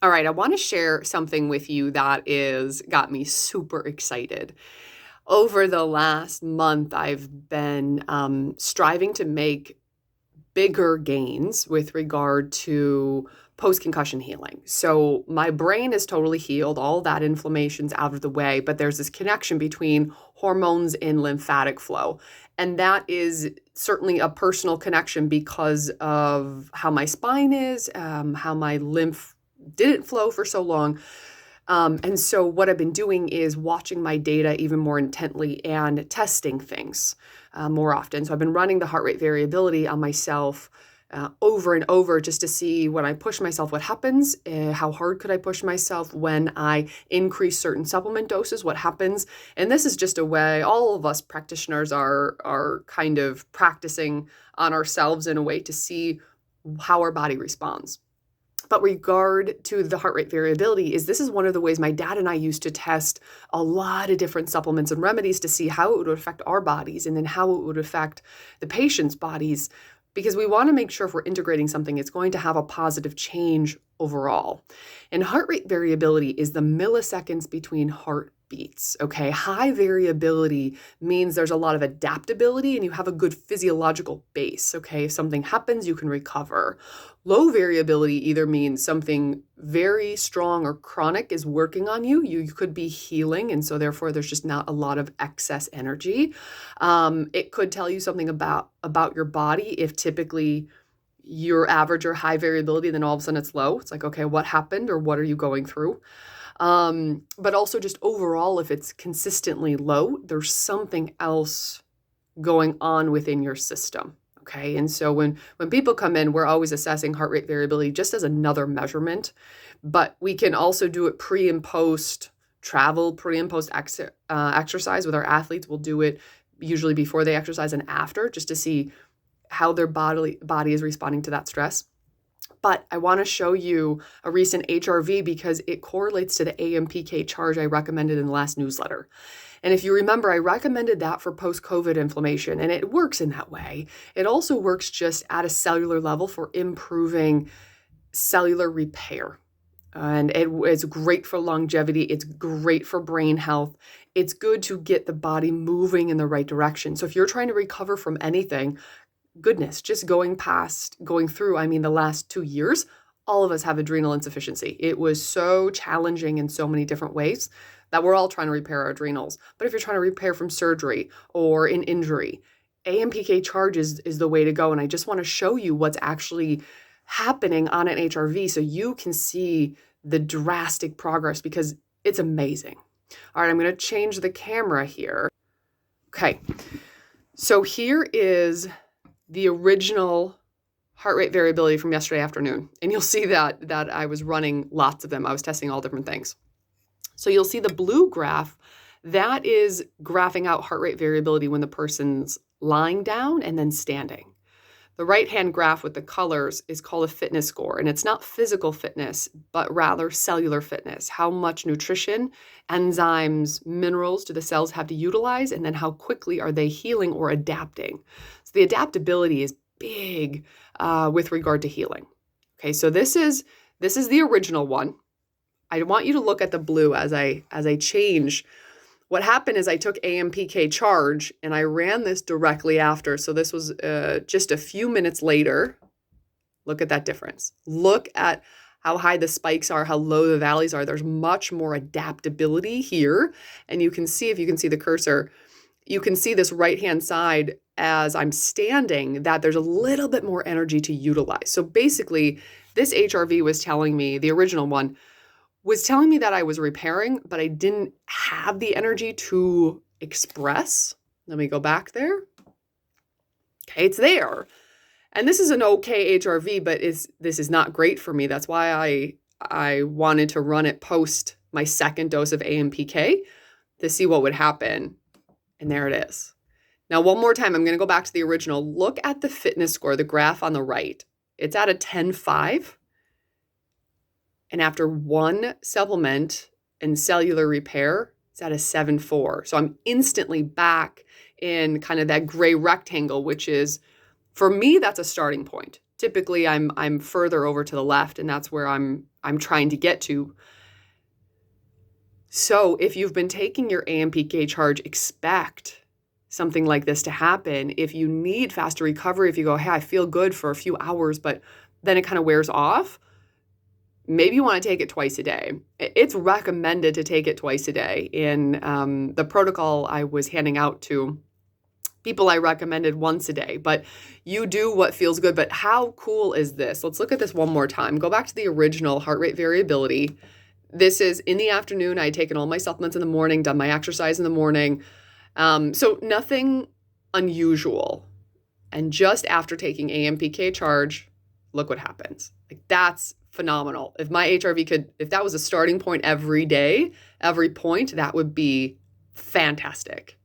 All right, I want to share something with you that is got me super excited. Over the last month, I've been striving to make bigger gains with regard to post-concussion healing. So my brain is totally healed, all that inflammation's out of the way, but there's this connection between hormones and lymphatic flow. And that is certainly a personal connection because of how my spine is, how my lymph didn't flow for so long. And so what I've been doing is watching my data even more intently and testing things more often. So I've been running the heart rate variability on myself over and over just to see when I push myself, what happens, how hard could I push myself when I increase certain supplement doses, what happens. And this is just a way all of us practitioners are kind of practicing on ourselves in a way to see how our body responds. But regard to the heart rate variability this is one of the ways my dad and I used to test a lot of different supplements and remedies to see how it would affect our bodies and then how it would affect the patient's bodies, because we want to make sure if we're integrating something, it's going to have a positive change overall. And heart rate variability is the milliseconds between heartbeats. Okay. High variability means there's a lot of adaptability and you have a good physiological base. Okay. If something happens, you can recover. Low variability either means something very strong or chronic is working on you. You could be healing, and so therefore there's just not a lot of excess energy. It could tell you something about your body if typically you're average or high variability, then all of a sudden it's low. It's like, okay, what happened or what are you going through? But also just overall, if it's consistently low, there's something else going on within your system. Okay. And so when people come in, we're always assessing heart rate variability just as another measurement, but we can also do it pre and post travel, pre and post exercise with our athletes. We'll do it usually before they exercise and after, just to see how their body is responding to that stress. But I want to show you a recent HRV because it correlates to the AMPK Charge I recommended in the last newsletter. And if you remember, I recommended that for post-COVID inflammation, and it works in that way. It also works just at a cellular level for improving cellular repair. And it's great for longevity. It's great for brain health. It's good to get the body moving in the right direction. So if you're trying to recover from anything, goodness, just going through, the last 2 years, all of us have adrenal insufficiency. It was so challenging in so many different ways that we're all trying to repair our adrenals. But if you're trying to repair from surgery or an injury, AMPK Charge is the way to go. And I just want to show you what's actually happening on an HRV so you can see the drastic progress because it's amazing. All right, I'm going to change the camera here. Okay, so here is the original heart rate variability from yesterday afternoon. And you'll see that I was running lots of them. I was testing all different things. So you'll see the blue graph, that is graphing out heart rate variability when the person's lying down and then standing. The right-hand graph with the colors is called a fitness score, and it's not physical fitness, but rather cellular fitness. How much nutrition, enzymes, minerals do the cells have to utilize, and then how quickly are they healing or adapting? So the adaptability is big with regard to healing. Okay, so this is the original one. I want you to look at the blue as I change. What happened is I took AMPK Charge and I ran this directly after. So this was just a few minutes later. Look at that difference. Look at how high the spikes are, how low the valleys are. There's much more adaptability here. And you can see, if you can see the cursor, you can see this right-hand side as I'm standing that there's a little bit more energy to utilize. So basically, this HRV was telling me, the original one, was telling me that I was repairing, but I didn't have the energy to express. Let me go back there. Okay, it's there. And this is an okay HRV, but this is not great for me. That's why I wanted to run it post my second dose of AMPK to see what would happen. And there it is. Now, one more time, I'm going to go back to the original. Look at the fitness score, the graph on the right. It's at a 10.5. And after one supplement and cellular repair, it's at a 7.4. So I'm instantly back in kind of that gray rectangle, which is, for me, that's a starting point. Typically, I'm further over to the left, and that's where I'm I'm trying to get to. So if you've been taking your AMPK charge, expect something like this to happen. If you need faster recovery, if you go, hey, I feel good for a few hours, but then it kind of wears off, maybe you want to take it twice a day. It's recommended to take it twice a day. In the protocol I was handing out to people, I recommended once a day, but you do what feels good. But how cool is this? Let's look at this one more time. Go back to the original heart rate variability. This is in the afternoon. I had taken all my supplements in the morning, done my exercise in the morning. So nothing unusual. And just after taking AMPK charge, look what happens. Like, that's phenomenal. If my HRV if that was a starting point every day, every point, that would be fantastic.